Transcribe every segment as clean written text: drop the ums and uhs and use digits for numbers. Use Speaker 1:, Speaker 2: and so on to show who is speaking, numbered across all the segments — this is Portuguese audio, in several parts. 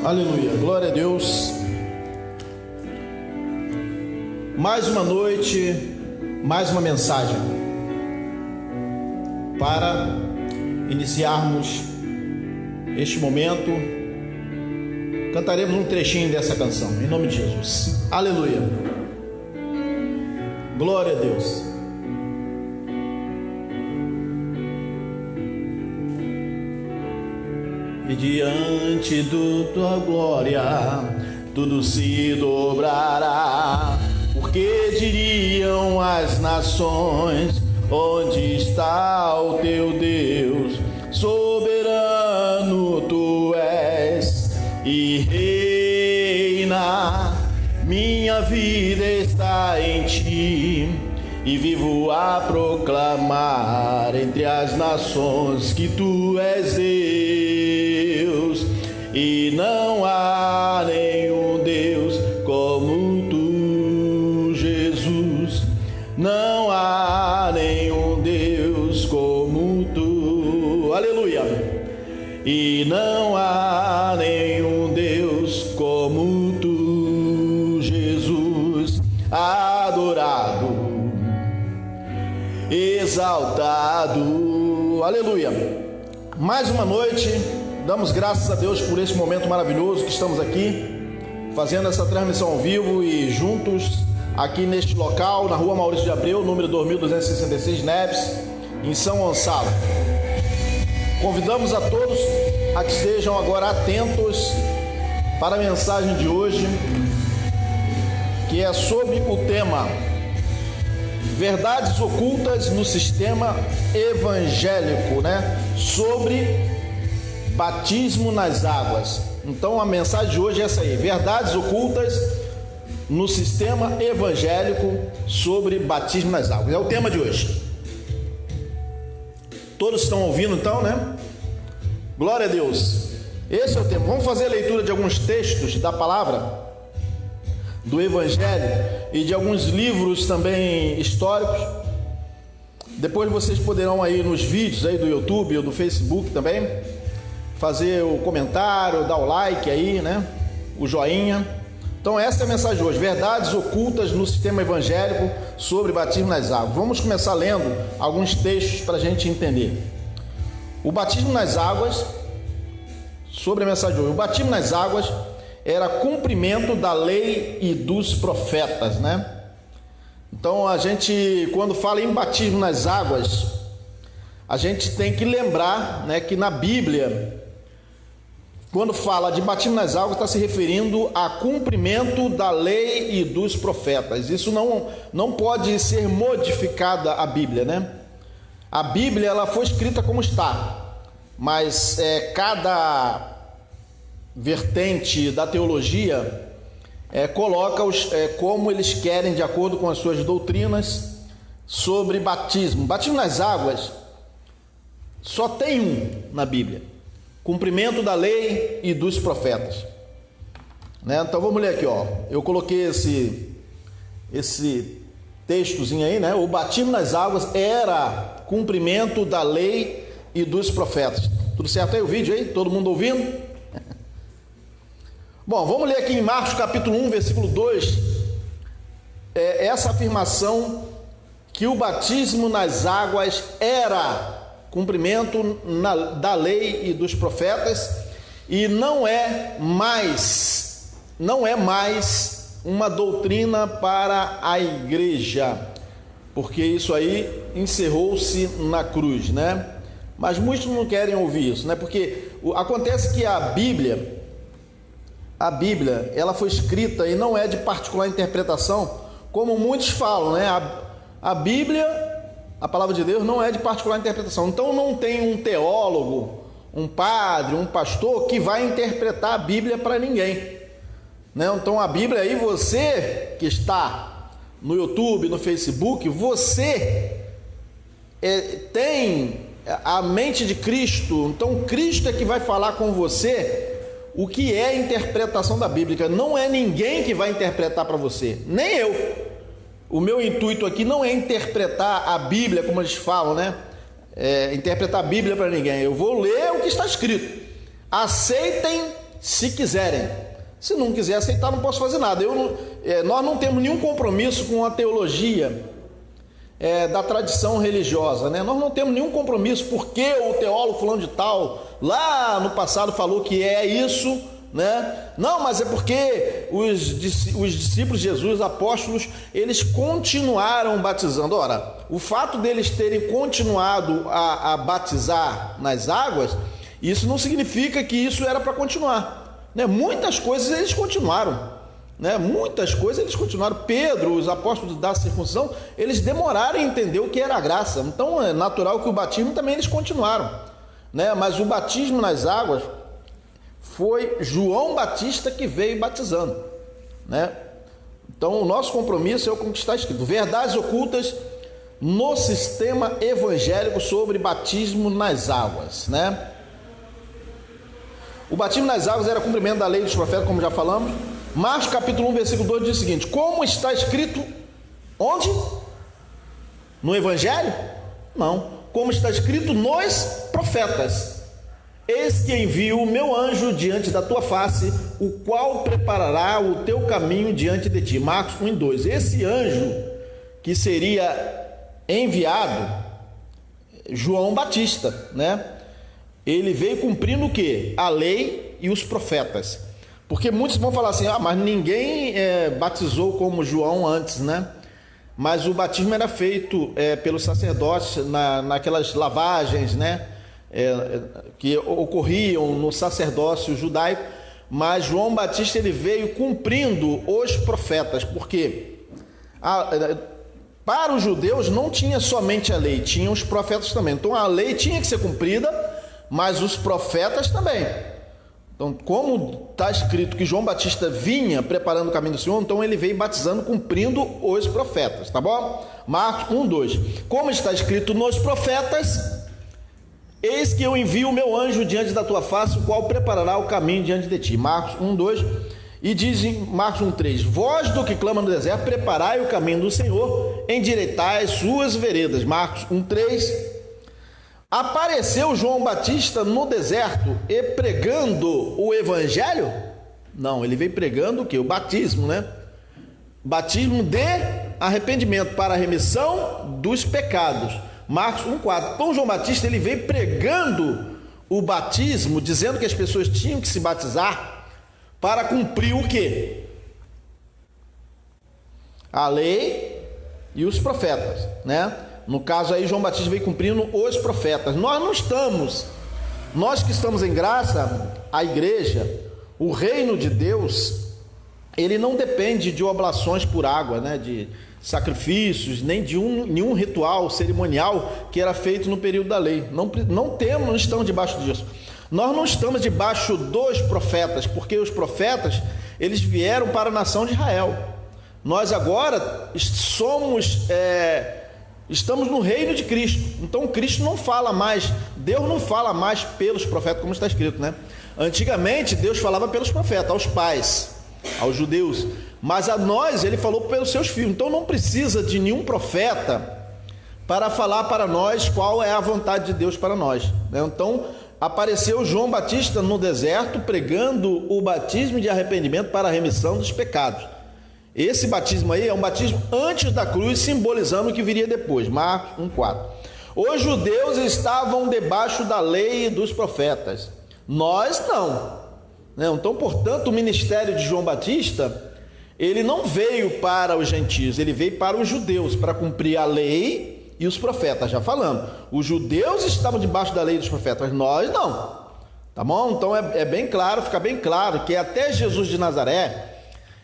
Speaker 1: Aleluia, glória a Deus. Mais uma noite, mais uma mensagem para iniciarmos este momento. Cantaremos um trechinho dessa canção, em nome de Jesus. Aleluia, glória a Deus. E diante da tua glória tudo se dobrará, porque diriam as nações: onde está o teu Deus? Soberano tu és e reina, minha vida está em ti, e vivo a proclamar entre as nações que tu és Deus, e não há nenhum Deus como tu, Jesus. Não há nenhum Deus como tu, aleluia. E não há nenhum Deus como tu, Jesus, adorado, exaltado, aleluia. Mais uma noite, damos graças a Deus por esse momento maravilhoso que estamos aqui, fazendo essa transmissão ao vivo e juntos aqui neste local, na rua Maurício de Abreu, número 2266, Neves, em São Gonçalo. Convidamos a todos a que estejam agora atentos para a mensagem de hoje, que é sobre o tema verdades ocultas no sistema evangélico, né? Sobre batismo nas águas. Então a mensagem de hoje é essa aí: verdades ocultas no sistema evangélico sobre batismo nas águas. É o tema de hoje. Todos estão ouvindo então, né? Glória a Deus. Esse é o tema. Vamos fazer a leitura de alguns textos da palavra do Evangelho e de alguns livros também históricos. Depois vocês poderão aí nos vídeos aí do YouTube ou do Facebook também fazer o comentário, dar o like aí, né? O joinha. Então essa é a mensagem de hoje: verdades ocultas no sistema evangélico sobre batismo nas águas. Vamos começar lendo alguns textos para a gente entender. O batismo nas águas, sobre a mensagem de hoje: o batismo nas águas era cumprimento da lei e dos profetas, né? Então a gente, quando fala em batismo nas águas, a gente tem que lembrar, né, que na Bíblia, quando fala de batismo nas águas, está se referindo a cumprimento da lei e dos profetas. Isso não pode ser modificada a Bíblia, né? A Bíblia, ela foi escrita como está, mas cada vertente da teologia coloca como eles querem, de acordo com as suas doutrinas sobre batismo. Batismo nas águas só tem um na Bíblia: cumprimento da lei e dos profetas, né? Então vamos ler aqui, ó. Eu coloquei esse textozinho aí, né? O batismo nas águas era cumprimento da lei e dos profetas. Tudo certo aí o vídeo aí? Todo mundo ouvindo? Bom, vamos ler aqui em Marcos capítulo 1, versículo 2, essa afirmação que o batismo nas águas era cumprimento da lei e dos profetas, e não é mais uma doutrina para a igreja, porque isso aí encerrou-se na cruz, né? Mas muitos não querem ouvir isso, né? Porque acontece que a Bíblia ela foi escrita e não é de particular interpretação, como muitos falam, né? A Bíblia, a palavra de Deus, não é de particular interpretação. Então não tem um teólogo, um padre, um pastor que vai interpretar a Bíblia para ninguém, né? Então a Bíblia aí, você que está no YouTube, no Facebook, você tem a mente de Cristo. Então Cristo é que vai falar com você o que é a interpretação da Bíblia. Não é ninguém que vai interpretar para você, nem eu. O meu intuito aqui não é interpretar a Bíblia, como eles falam, né? interpretar a Bíblia para ninguém. Eu vou ler o que está escrito. Aceitem se quiserem. Se não quiser aceitar, não posso fazer nada. Nós não temos nenhum compromisso com a teologia da tradição religiosa, né? Nós não temos nenhum compromisso porque o teólogo fulano de tal lá no passado falou que é isso, né? Não, mas é porque os discípulos de Jesus, apóstolos, eles continuaram batizando. Ora, o fato deles terem continuado a batizar nas águas, isso não significa que isso era para continuar, né? Muitas coisas eles continuaram, né? Muitas coisas eles continuaram. Pedro, os apóstolos da circuncisão, eles demoraram a entender o que era a graça. Então é natural que o batismo também eles continuaram, né? Mas o batismo nas águas foi João Batista que veio batizando, né? Então o nosso compromisso é o que está escrito: verdades ocultas no sistema evangélico sobre batismo nas águas, né? O batismo nas águas era cumprimento da lei dos profetas, como já falamos. Marcos capítulo 1, versículo 2 diz o seguinte: como está escrito, onde? No evangelho? Não. Como está escrito nos profetas: eis que envio o meu anjo diante da tua face, o qual preparará o teu caminho diante de ti. Marcos 1 e 2. Esse anjo que seria enviado, João Batista, né? Ele veio cumprindo o quê? A lei e os profetas. Porque muitos vão falar assim: mas ninguém batizou como João antes, né? Mas o batismo era feito pelos sacerdotes naquelas lavagens, né? Que ocorriam no sacerdócio judaico. Mas João Batista ele veio cumprindo os profetas, porque para os judeus não tinha somente a lei, tinha os profetas também. Então a lei tinha que ser cumprida, mas os profetas também. Então, como está escrito que João Batista vinha preparando o caminho do Senhor, então ele veio batizando, cumprindo os profetas, tá bom? Marcos 1, 2. Como está escrito nos profetas: eis que eu envio o meu anjo diante da tua face, o qual preparará o caminho diante de ti. Marcos 1, 2. E diz em Marcos 1, 3: vós do que clama no deserto, preparai o caminho do Senhor, endireitai as suas veredas. Marcos 1, 3. Apareceu João Batista no deserto e pregando o evangelho? Não, ele veio pregando o que? O batismo, né? Batismo de arrependimento para a remissão dos pecados. Marcos 1,4. Então João Batista ele veio pregando o batismo, dizendo que as pessoas tinham que se batizar para cumprir o quê? A lei e os profetas, né? No caso aí, João Batista veio cumprindo os profetas. Nós que estamos em graça, a igreja, o reino de Deus, ele não depende de oblações por água, né? De sacrifícios, nem de nenhum ritual cerimonial que era feito no período da lei. Não estamos debaixo disso. Nós não estamos debaixo dos profetas, porque os profetas, eles vieram para a nação de Israel. Nós agora estamos no reino de Cristo. Então Cristo não fala mais, Deus não fala mais pelos profetas, como está escrito, né? Antigamente Deus falava pelos profetas, aos pais, aos judeus, mas a nós ele falou pelos seus filhos. Então não precisa de nenhum profeta para falar para nós qual é a vontade de Deus para nós, né? Então apareceu João Batista no deserto pregando o batismo de arrependimento para a remissão dos pecados. Esse batismo aí é um batismo antes da cruz, simbolizando o que viria depois. Marcos 1,4. Os judeus estavam debaixo da lei e dos profetas. Nós não. Então, portanto, o ministério de João Batista, ele não veio para os gentios, ele veio para os judeus, para cumprir a lei e os profetas. Já falando, os judeus estavam debaixo da lei e dos profetas, nós não. Tá bom? Então é bem claro, fica bem claro que até Jesus de Nazaré,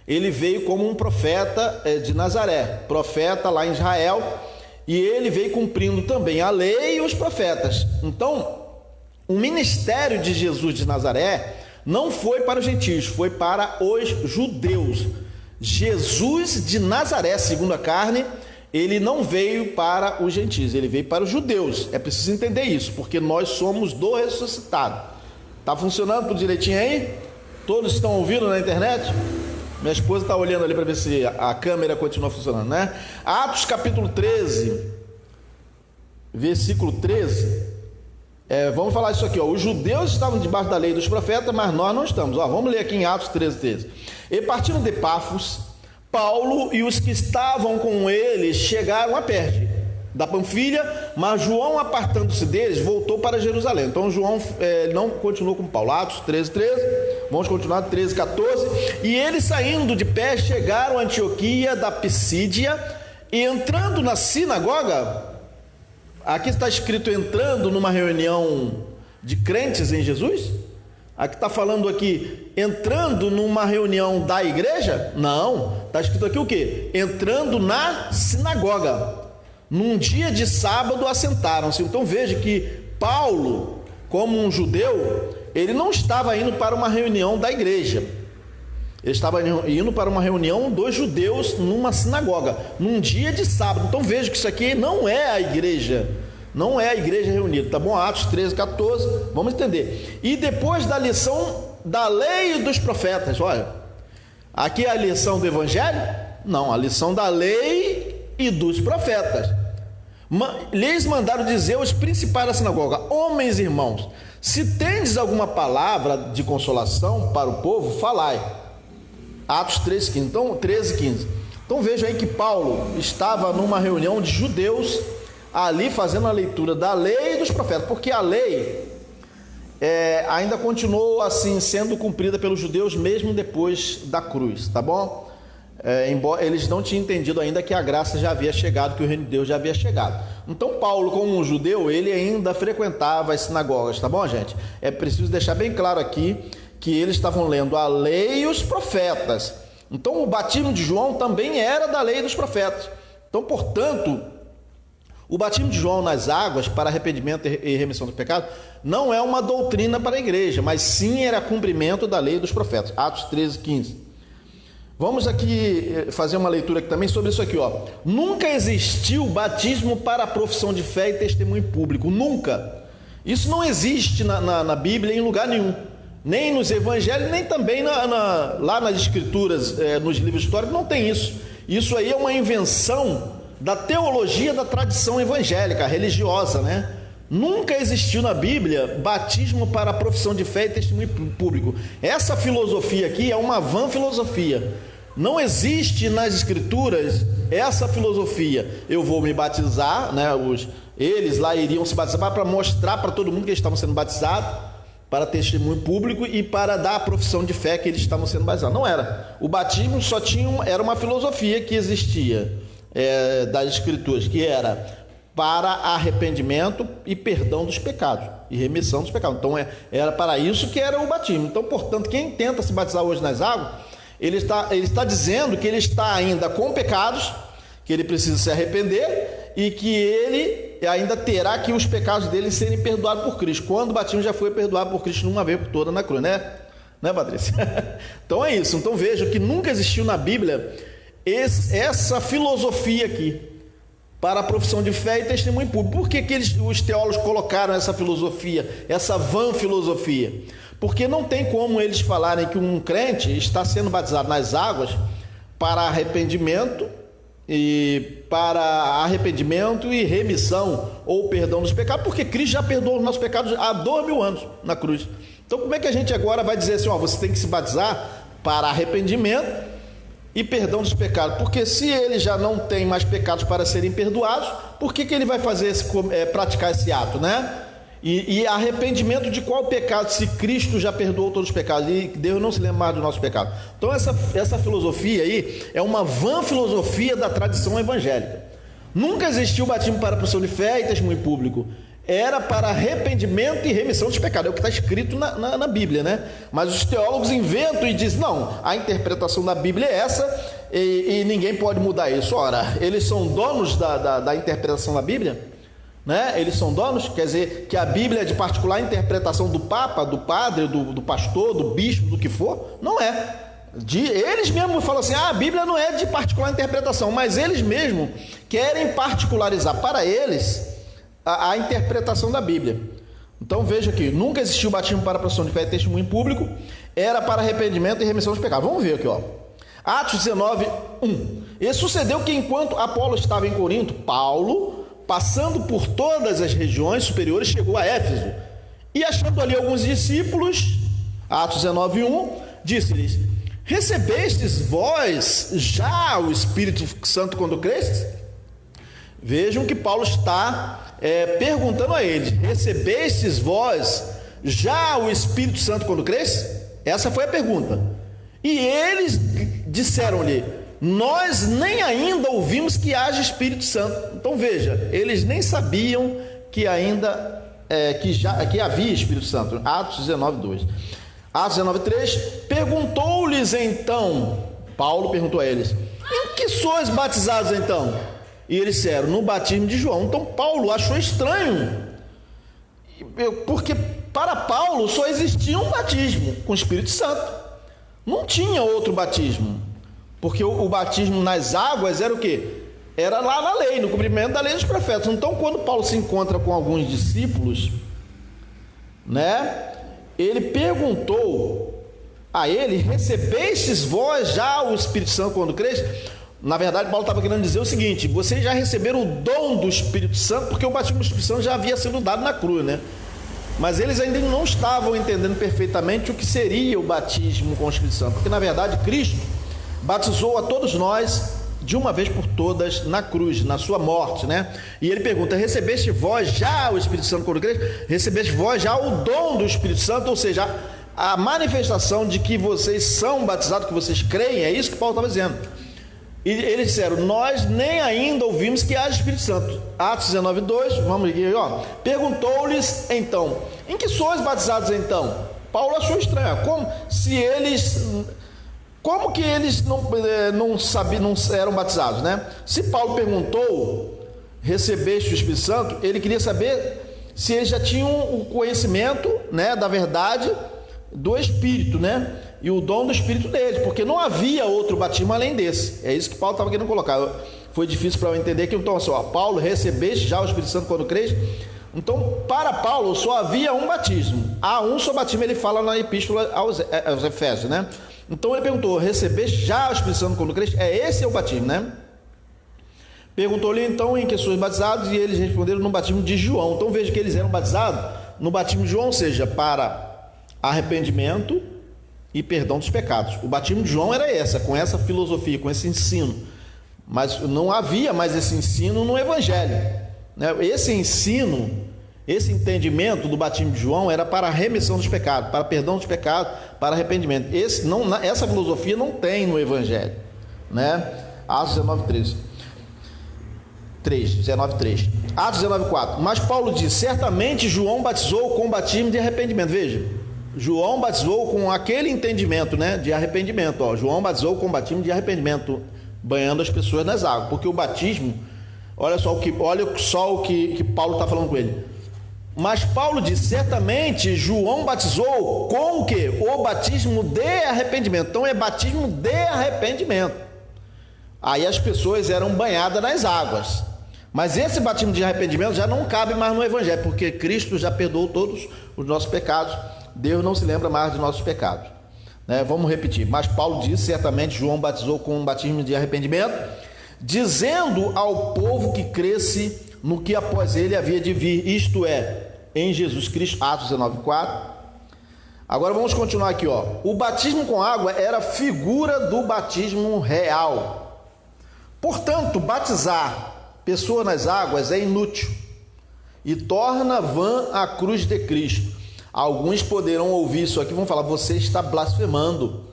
Speaker 1: ele veio como um profeta de Nazaré, profeta lá em Israel, e ele veio cumprindo também a lei e os profetas. Então, o ministério de Jesus de Nazaré não foi para os gentios, foi para os judeus. Jesus de Nazaré, segundo a carne, ele não veio para os gentios, ele veio para os judeus. É preciso entender isso, porque nós somos do ressuscitado. Está funcionando tudo direitinho aí? Todos estão ouvindo na internet? Minha esposa está olhando ali para ver se a câmera continua funcionando, né? Atos capítulo 13, versículo 13, Vamos falar isso aqui, ó. Os judeus estavam debaixo da lei dos profetas, mas nós não estamos. Vamos ler aqui em Atos 13. E partindo de Pafos, Paulo e os que estavam com ele chegaram a Perge da Panfilha, mas João, apartando-se deles, voltou para Jerusalém. Então João não continuou com Paulo. Atos 13, vamos continuar 13, 14. E eles, saindo de Perge, chegaram a Antioquia da Pisídia, e entrando na sinagoga, aqui está escrito entrando numa reunião de crentes em Jesus? Aqui está falando aqui entrando numa reunião da igreja? Não, está escrito aqui o quê? Entrando na sinagoga. Num dia de sábado assentaram-se. Então veja que Paulo, como um judeu, ele não estava indo para uma reunião da igreja. Ele estava indo para uma reunião dos judeus numa sinagoga, num dia de sábado. Então veja que isso aqui não é a igreja, não é a igreja reunida, tá bom? Atos 13, 14, vamos entender. E depois da lição da lei e dos profetas, olha, aqui é a lição do evangelho? Não, a lição da lei e dos profetas. Lhes mandaram dizer os principais da sinagoga: homens e irmãos, se tendes alguma palavra de consolação para o povo, falai. Atos 13, 15. Então, 13, 15. Então vejam aí que Paulo estava numa reunião de judeus, ali fazendo a leitura da lei e dos profetas, porque a lei ainda continuou assim sendo cumprida pelos judeus mesmo depois da cruz, tá bom? Embora eles não tinham entendido ainda que a graça já havia chegado, que o reino de Deus já havia chegado. Então Paulo, como um judeu, ele ainda frequentava as sinagogas, tá bom, gente? É preciso deixar bem claro aqui que eles estavam lendo a lei e os profetas. Então o batismo de João também era da lei e dos profetas. Então, portanto, o batismo de João nas águas para arrependimento e remissão do pecado não é uma doutrina para a igreja, mas sim era cumprimento da lei e dos profetas. Atos 13, 15. Vamos aqui fazer uma leitura aqui também sobre isso aqui, ó. Nunca existiu batismo para a profissão de fé e testemunho público, nunca. Isso não existe na Bíblia em lugar nenhum, nem nos evangelhos, nem também lá nas escrituras, nos livros históricos, não tem isso. Isso aí é uma invenção da teologia da tradição evangélica, religiosa, né? Nunca existiu na Bíblia batismo para a profissão de fé e testemunho público. Essa filosofia aqui é uma vã filosofia. Não existe nas escrituras essa filosofia. Eu vou me batizar, né? Eles lá iriam se batizar para mostrar para todo mundo que eles estavam sendo batizados, para testemunho público e para dar a profissão de fé que eles estavam sendo batizados. Não era. O batismo era uma filosofia que existia das escrituras, que era para arrependimento e perdão dos pecados e remissão dos pecados. Então era para isso que era o batismo. Então, portanto, quem tenta se batizar hoje nas águas, ele está dizendo que ele está ainda com pecados, que ele precisa se arrepender e que ele ainda terá que os pecados dele serem perdoados por Cristo, quando o batismo já foi perdoado por Cristo uma vez por toda na cruz, né, Patrícia? Então é isso. Então vejam que nunca existiu na Bíblia essa filosofia aqui para a profissão de fé e testemunho público. Por que os teólogos colocaram essa filosofia, essa vã filosofia? Porque não tem como eles falarem que um crente está sendo batizado nas águas para arrependimento e remissão ou perdão dos pecados, porque Cristo já perdoou os nossos pecados há 2000 anos na cruz. Então como é que a gente agora vai dizer assim, você tem que se batizar para arrependimento e perdão dos pecados? Porque se ele já não tem mais pecados para serem perdoados, por que ele vai praticar esse ato, né? E arrependimento de qual pecado, se Cristo já perdoou todos os pecados e Deus não se lembra mais do nosso pecado? Então essa filosofia aí é uma vã filosofia da tradição evangélica. Nunca existiu batismo para a profissão de fé e testemunho público. Era para arrependimento e remissão dos pecados, é o que está escrito na Bíblia, né? Mas os teólogos inventam e dizem, não, a interpretação da Bíblia é essa e ninguém pode mudar isso. Ora, eles são donos da interpretação da Bíblia, né? Eles são donos, quer dizer, que a Bíblia é de particular interpretação do Papa, do padre, do pastor, do bispo, do que for? Não é. Eles mesmos falam assim, a Bíblia não é de particular interpretação, mas eles mesmos querem particularizar para eles a interpretação da Bíblia. Então veja aqui, nunca existiu batismo para a profissão de fé e testemunho público, era para arrependimento e remissão dos pecados. Vamos ver aqui, ó. Atos 19, 1. E sucedeu que enquanto Apolo estava em Corinto, Paulo passando por todas as regiões superiores, chegou a Éfeso. E achando ali alguns discípulos, Atos 19:1, disse-lhes: recebestes vós já o Espírito Santo quando crestes? Vejam que Paulo está perguntando a eles: recebestes vós já o Espírito Santo quando crestes? Essa foi a pergunta. E eles disseram-lhe: nós nem ainda ouvimos que haja Espírito Santo. Então veja, eles nem sabiam que ainda que havia Espírito Santo. Atos 19:2. Atos 19:3, perguntou-lhes então, Paulo perguntou a eles: em que sois batizados então? E eles disseram: no batismo de João. Então Paulo achou estranho, porque para Paulo só existia um batismo com o Espírito Santo, não tinha outro batismo, porque o batismo nas águas era o quê? Era lá na lei, no cumprimento da lei dos profetas. Então quando Paulo se encontra com alguns discípulos, ele perguntou a ele: recebestes vós já o Espírito Santo quando creste? Na verdade, Paulo estava querendo dizer o seguinte: vocês já receberam o dom do Espírito Santo, porque o batismo do Espírito Santo já havia sido dado na cruz, Mas eles ainda não estavam entendendo perfeitamente o que seria o batismo com o Espírito Santo, porque na verdade Cristo batizou a todos nós de uma vez por todas na cruz, na sua morte, E ele pergunta: recebeste vós já o Espírito Santo quando creste? Recebeste vós já o dom do Espírito Santo, ou seja, a manifestação de que vocês são batizados, que vocês creem, é isso que Paulo estava dizendo. E eles disseram: nós nem ainda ouvimos que haja Espírito Santo. Atos 19:2, vamos aqui, perguntou-lhes então: em que sois batizados então? Paulo achou estranho, como que eles não sabiam, não eram batizados, Se Paulo perguntou: recebeste o Espírito Santo? Ele queria saber se eles já tinham o conhecimento, da verdade do Espírito, e o dom do Espírito deles, porque não havia outro batismo além desse. É isso que Paulo estava querendo colocar. Foi difícil para eu entender que então, Paulo, recebeste já o Espírito Santo quando creste? Então, para Paulo só havia um batismo. Há um só batismo, ele fala na epístola aos Efésios, Então ele perguntou: recebeste já o Espírito Santo quando creste? Esse é o batismo, Perguntou-lhe então em que sois batizados, e eles responderam: no batismo de João. Então veja que eles eram batizados no batismo de João, ou seja, para arrependimento e perdão dos pecados. O batismo de João era com essa filosofia, com esse ensino, mas não havia mais esse ensino no Evangelho, Esse ensino, esse entendimento do batismo de João era para a remissão dos pecados, para perdão dos pecados, para arrependimento. Essa filosofia não tem no Evangelho, Atos 19:3. 19:3. Atos 19:4. Mas Paulo diz: certamente João batizou com o batismo de arrependimento. Veja, João batizou com aquele entendimento, de arrependimento. João batizou com o batismo de arrependimento, banhando as pessoas nas águas, porque o batismo, olha só o que Paulo está falando com ele. Mas Paulo diz: certamente João batizou com o quê? O batismo de arrependimento. Então é batismo de arrependimento. Aí as pessoas eram banhadas nas águas. Mas esse batismo de arrependimento já não cabe mais no Evangelho, porque Cristo já perdoou todos os nossos pecados. Deus não se lembra mais dos nossos pecados, Vamos repetir. Mas Paulo diz: certamente João batizou com um batismo de arrependimento, dizendo ao povo que cresce no que após ele havia de vir, isto é, em Jesus Cristo. Atos 19:4. Agora vamos continuar aqui, O batismo com água era figura do batismo real. Portanto, batizar pessoa nas águas é inútil e torna vã a cruz de Cristo. Alguns poderão ouvir isso aqui e vão falar: você está blasfemando,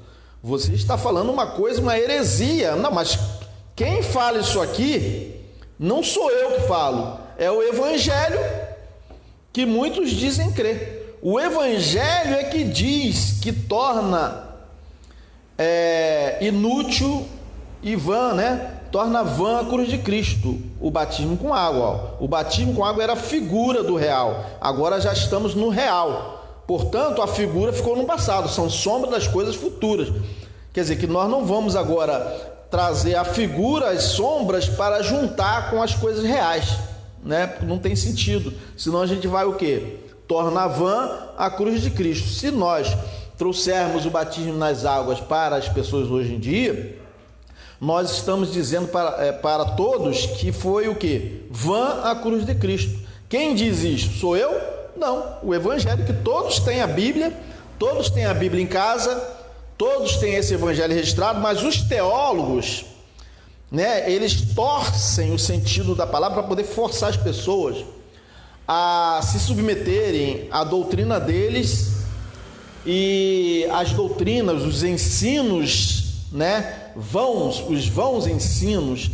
Speaker 1: você está falando uma coisa, uma heresia. Não, mas quem fala isso aqui não sou eu que falo, é o Evangelho que muitos dizem crer. O Evangelho é que diz que torna inútil e vã, torna vã a cruz de Cristo, o batismo com água. O batismo com água era figura do real, agora já estamos no real. Portanto, a figura ficou no passado, são sombras das coisas futuras. Quer dizer que nós não vamos agora trazer a figura, as sombras, para juntar com as coisas reais, Não tem sentido, senão a gente vai o quê? Tornar vã a cruz de Cristo. Se nós trouxermos o batismo nas águas para as pessoas hoje em dia, nós estamos dizendo para todos que foi o quê? Vã a cruz de Cristo. Quem diz isso? Sou eu? Não, o Evangelho, que todos têm a Bíblia, todos têm a Bíblia em casa, todos têm esse Evangelho registrado, mas os teólogos, né, eles torcem o sentido da palavra para poder forçar as pessoas a se submeterem à doutrina deles, e as doutrinas, os ensinos, né, os vãos ensinos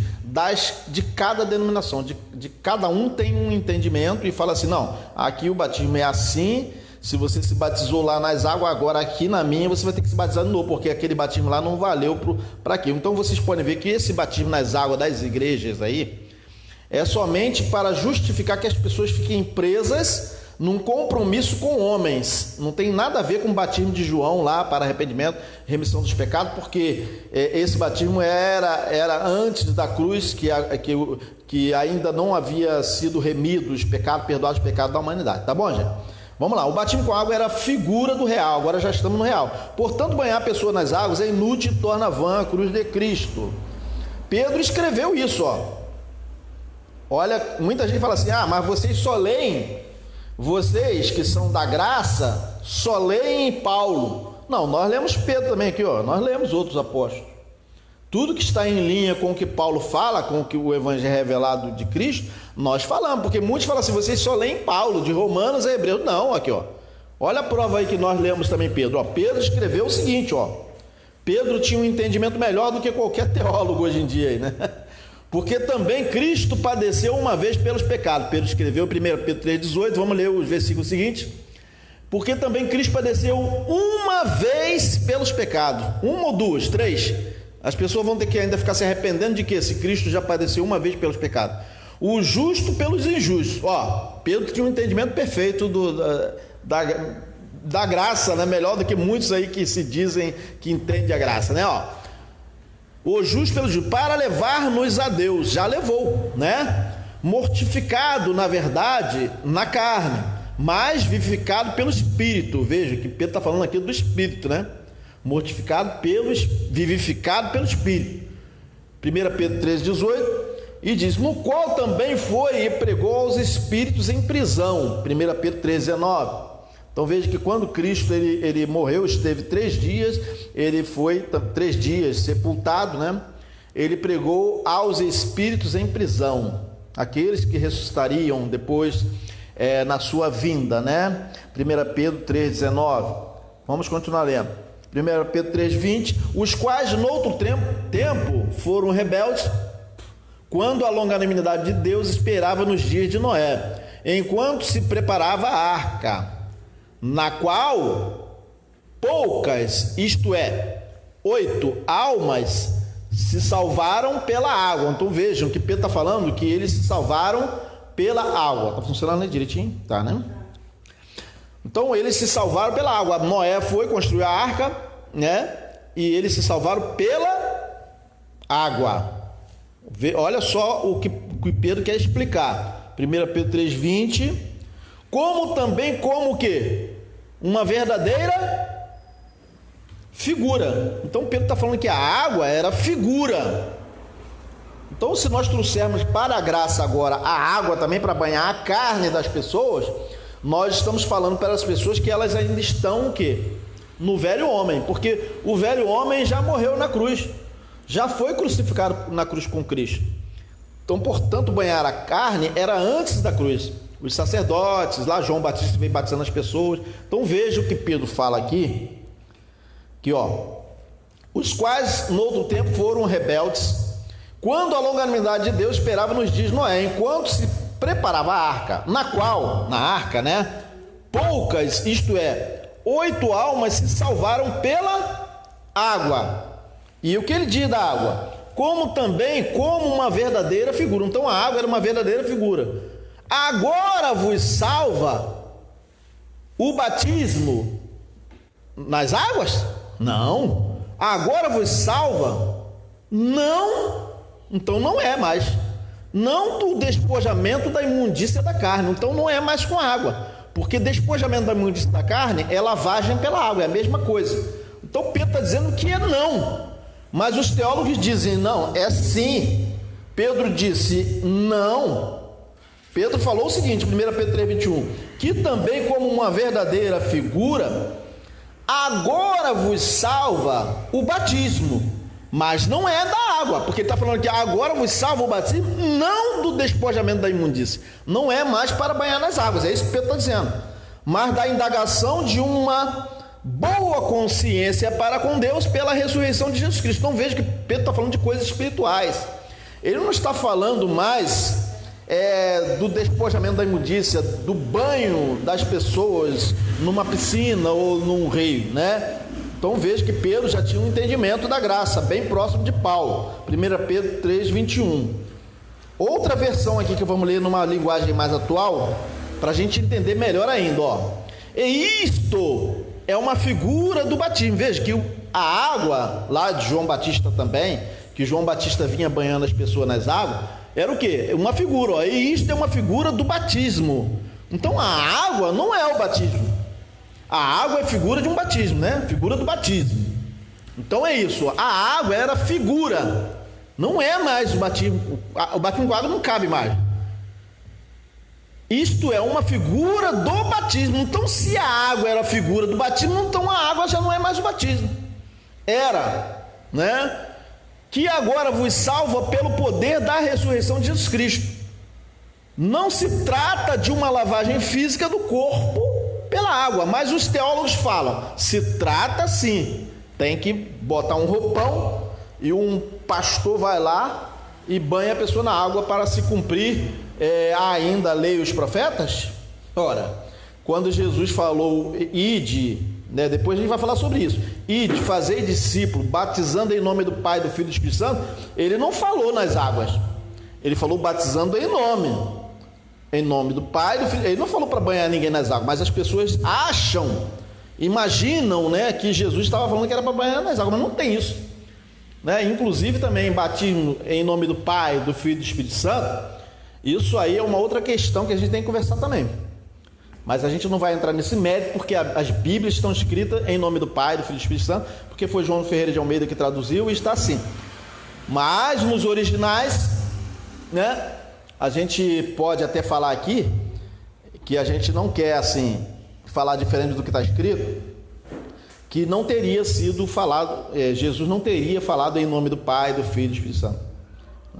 Speaker 1: de cada denominação, de cada um tem um entendimento e fala assim, não, aqui o batismo é assim, se você se batizou lá nas águas, agora aqui na minha você vai ter que se batizar de novo, porque aquele batismo lá não valeu para aquilo. Então vocês podem ver que esse batismo nas águas das igrejas aí é somente para justificar que as pessoas fiquem presas num compromisso com homens. Não tem nada a ver com o batismo de João lá para arrependimento, remissão dos pecados, porque esse batismo era antes da cruz, que ainda não havia sido remido os pecados, perdoados os pecados da humanidade. Tá bom, gente? Vamos lá, o batismo com água era figura do real, agora já estamos no real. Portanto, banhar a pessoa nas águas é inútil e torna vã a cruz de Cristo. Pedro escreveu isso, ó. Olha, muita gente fala assim, mas vocês só leem, vocês que são da graça, só leem Paulo. Não, nós lemos Pedro também aqui, ó. Nós lemos outros apóstolos. Tudo que está em linha com o que Paulo fala, com o que o Evangelho revelado de Cristo, nós falamos, porque muitos falam assim, vocês só leem Paulo, de Romanos a Hebreus. Não, aqui, ó. Olha a prova aí que nós lemos também Pedro. Ó, Pedro escreveu o seguinte, ó. Pedro tinha um entendimento melhor do que qualquer teólogo hoje em dia aí, né? Porque também Cristo padeceu uma vez pelos pecados. Pedro escreveu 1 Pedro 3,18, vamos ler os versículos seguintes. Porque também Cristo padeceu uma vez pelos pecados. Uma ou duas? Três? As pessoas vão ter que ainda ficar se arrependendo de que se Cristo já padeceu uma vez pelos pecados. O justo pelos injustos. Ó, Pedro tinha um entendimento perfeito da graça, né? Melhor do que muitos aí que se dizem que entendem a graça, né? Ó, o justo pelo justo, para levar-nos a Deus, já levou, né? Mortificado, na verdade, na carne, mas vivificado pelo Espírito. Veja que Pedro está falando aqui do Espírito, né? Mortificado vivificado pelo Espírito. 1 Pedro 3,18, e diz, no qual também foi e pregou aos espíritos em prisão. 1 Pedro 3,19. Então veja que quando Cristo ele morreu, esteve 3 dias, ele foi 3 dias sepultado, né? Ele pregou aos espíritos em prisão, aqueles que ressuscitariam depois na sua vinda, né? 1 Pedro 3,19. Vamos continuar lendo. 1 Pedro 3,20, os quais no outro tempo foram rebeldes, quando a longanimidade de Deus esperava nos dias de Noé, enquanto se preparava a arca, na qual poucas, isto é, 8 almas se salvaram pela água. Então vejam que Pedro está falando que eles se salvaram pela água. Está funcionando aí direitinho? Tá, né? Então eles se salvaram pela água. Noé foi construir a arca, né? E eles se salvaram pela água. Olha só o que Pedro quer explicar. 1 Pedro 3,20. Como também, como o quê? Uma verdadeira figura. Então Pedro está falando que a água era figura. Então, se nós trouxermos para a graça agora a água também para banhar a carne das pessoas, nós estamos falando para as pessoas que elas ainda estão o quê? No velho homem, porque o velho homem já morreu na cruz, já foi crucificado na cruz com Cristo. Então, portanto, banhar a carne era antes da cruz. Os sacerdotes, lá João Batista vem batizando as pessoas. Então veja o que Pedro fala aqui, que ó, os quais no outro tempo foram rebeldes, quando a longanimidade de Deus esperava nos dias de Noé, enquanto se preparava a arca, na qual, na arca, né, poucas, isto é, 8 almas se salvaram pela água. E o que ele diz da água? Como também, como uma verdadeira figura. Então a água era uma verdadeira figura. Agora vos salva o batismo nas águas? Não. Agora vos salva? Não. Então não é mais. Não do despojamento da imundícia da carne. Então não é mais com água. Porque despojamento da imundícia da carne é lavagem pela água, é a mesma coisa. Então Pedro está dizendo que é não. Mas os teólogos dizem, não, é sim. Pedro disse, não. Pedro falou o seguinte, 1 Pedro 3,21, que também como uma verdadeira figura, agora vos salva o batismo, mas não é da água, porque ele está falando que agora vos salva o batismo, não do despojamento da imundície, não é mais para banhar nas águas, é isso que Pedro está dizendo, mas da indagação de uma boa consciência para com Deus pela ressurreição de Jesus Cristo. Então veja que Pedro está falando de coisas espirituais, ele não está falando mais do despojamento da imundícia, do banho das pessoas numa piscina ou num rio, né? Então veja que Pedro já tinha um entendimento da graça, bem próximo de Paulo. 1 Pedro 3,21. Outra versão aqui que vamos ler numa linguagem mais atual, para a gente entender melhor ainda, ó. E isto é uma figura do batismo. Veja que a água lá de João Batista também, que João Batista vinha banhando as pessoas nas águas, era o quê? Uma figura, ó. E isto é uma figura do batismo. Então a água não é o batismo. A água é figura de um batismo, né? Figura do batismo. Então é isso. A água era figura. Não é mais o batismo. O batismo com água não cabe mais. Isto é uma figura do batismo. Então, se a água era a figura do batismo, então a água já não é mais o batismo. Era, né? Que agora vos salva pelo poder da ressurreição de Jesus Cristo. Não se trata de uma lavagem física do corpo pela água, mas os teólogos falam, se trata sim. Tem que botar um roupão e um pastor vai lá e banha a pessoa na água para se cumprir ainda a lei e os profetas. Ora, quando Jesus falou ide, né, depois a gente vai falar sobre isso, ide, fazei discípulo, batizando em nome do Pai, do Filho e do Espírito Santo, ele não falou nas águas, ele falou batizando em nome do Pai, do Filho. Ele não falou para banhar ninguém nas águas, mas as pessoas imaginam, né, que Jesus estava falando que era para banhar nas águas, mas não tem isso, né? Inclusive também batismo em nome do Pai, do Filho e do Espírito Santo, isso aí é uma outra questão que a gente tem que conversar também, mas a gente não vai entrar nesse mérito, porque as Bíblias estão escritas em nome do Pai, do Filho e do Espírito Santo, porque foi João Ferreira de Almeida que traduziu e está assim, mas nos originais, né, a gente pode até falar aqui que a gente não quer assim falar diferente do que está escrito, que não teria sido falado, Jesus não teria falado em nome do Pai, do Filho e do Espírito Santo,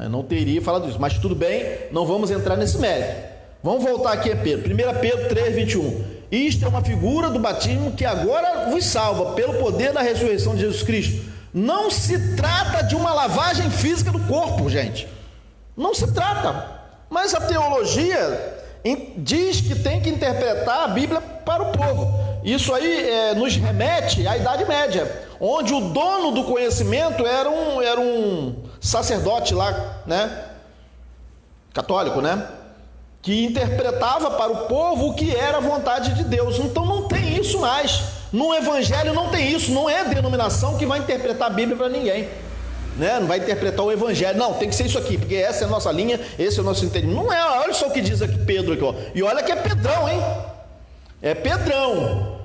Speaker 1: não teria falado isso, mas tudo bem, não vamos entrar nesse mérito. Vamos voltar aqui a Pedro, 1 Pedro 3,21. Isto é uma figura do batismo que agora vos salva pelo poder da ressurreição de Jesus Cristo. Não se trata de uma lavagem física do corpo, gente, não se trata. Mas a teologia diz que tem que interpretar a Bíblia para o povo. Isso aí nos remete à Idade Média, onde o dono do conhecimento era um sacerdote lá, né, católico, né, que interpretava para o povo o que era a vontade de Deus. Então não tem isso mais. No Evangelho não tem isso. Não é a denominação que vai interpretar a Bíblia para ninguém, né? Não vai interpretar o Evangelho, não, tem que ser isso aqui, porque essa é a nossa linha, esse é o nosso entendimento. Não é, olha só o que diz aqui Pedro aqui, ó. E olha que é Pedrão, hein? É Pedrão,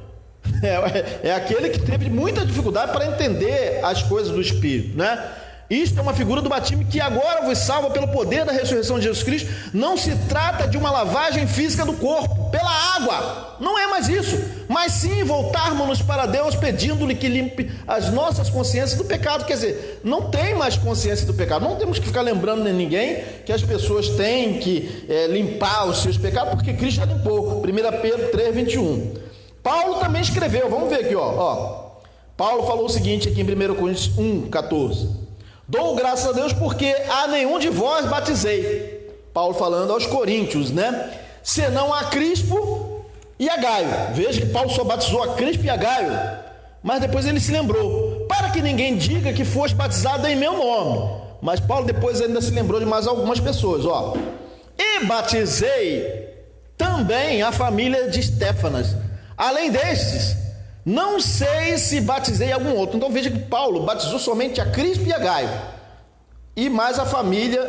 Speaker 1: é aquele que teve muita dificuldade para entender as coisas do Espírito, né? Isto é uma figura do batismo que agora vos salva pelo poder da ressurreição de Jesus Cristo. Não se trata de uma lavagem física do corpo pela água, não é mais isso, mas sim voltarmos-nos para Deus pedindo-lhe que limpe as nossas consciências do pecado. Quer dizer, não tem mais consciência do pecado, não temos que ficar lembrando de ninguém que as pessoas têm que limpar os seus pecados, porque Cristo já limpou. 1 Pedro 3,21. Paulo também escreveu, vamos ver aqui, ó. Paulo falou o seguinte aqui em 1 Coríntios 1,14. Dou graças a Deus porque a nenhum de vós batizei. Paulo falando aos coríntios, né? Senão a Crispo e a Gaio. Veja que Paulo só batizou a Crispo e a Gaio, mas depois ele se lembrou, para que ninguém diga que foste batizado em meu nome. Mas Paulo depois ainda se lembrou de mais algumas pessoas, ó. E batizei também a família de Estéfanas. Além destes, não sei se batizei algum outro. Então veja que Paulo batizou somente a Crispo e a Gaio, e mais a família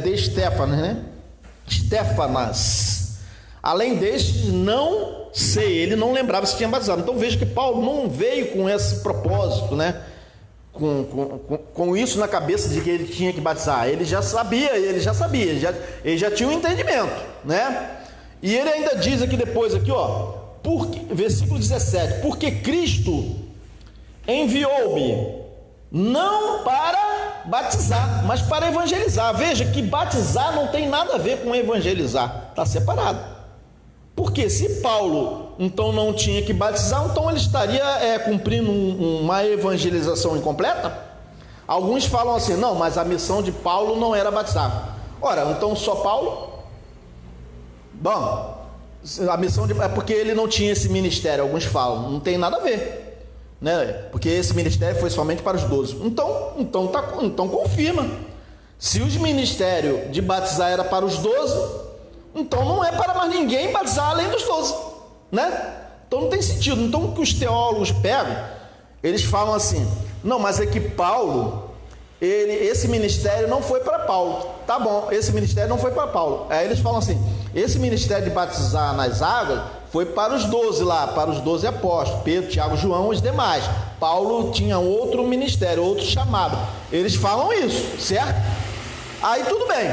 Speaker 1: de Estéfanas, né? Estéfanas. Além destes, não sei, ele não lembrava se tinha batizado. Então veja que Paulo não veio com esse propósito, né? com isso na cabeça de que ele tinha que batizar. Ele já sabia, ele já tinha um entendimento, né? E ele ainda diz aqui depois, aqui, ó, versículo 17: porque Cristo enviou-me não para batizar, mas para evangelizar. Veja que batizar não tem nada a ver com evangelizar, está separado. Porque se Paulo então não tinha que batizar, então ele estaria cumprindo uma evangelização incompleta? Alguns falam assim: não, mas a missão de Paulo não era batizar. Ora, então só Paulo? Bom, a missão é porque ele não tinha esse ministério. Alguns falam, não tem nada a ver, né? Porque esse ministério foi somente para os 12. Então confirma. Se os ministérios de batizar era para os 12, então não é para mais ninguém batizar além dos 12, né? Então não tem sentido. Então o que os teólogos pegam, eles falam assim: não, mas é que Paulo, esse ministério não foi para Paulo. Tá bom, esse ministério não foi para Paulo. Aí eles falam assim: esse ministério de batizar nas águas foi para os 12 lá, para os 12 apóstolos, Pedro, Tiago, João, os demais. Paulo tinha outro ministério, outro chamado. Eles falam isso, certo? Aí tudo bem.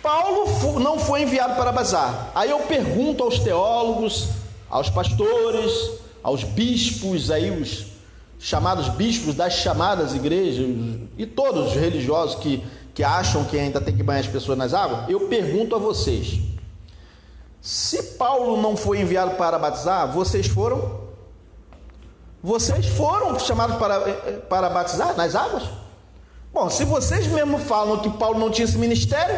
Speaker 1: Paulo não foi enviado para batizar. Aí eu pergunto aos teólogos, aos pastores, aos bispos, aí os chamados bispos das chamadas igrejas, e todos os religiosos que acham que ainda tem que banhar as pessoas nas águas, eu pergunto a vocês: se Paulo não foi enviado para batizar, vocês foram? Vocês foram chamados para batizar nas águas? Bom, se vocês mesmo falam que Paulo não tinha esse ministério,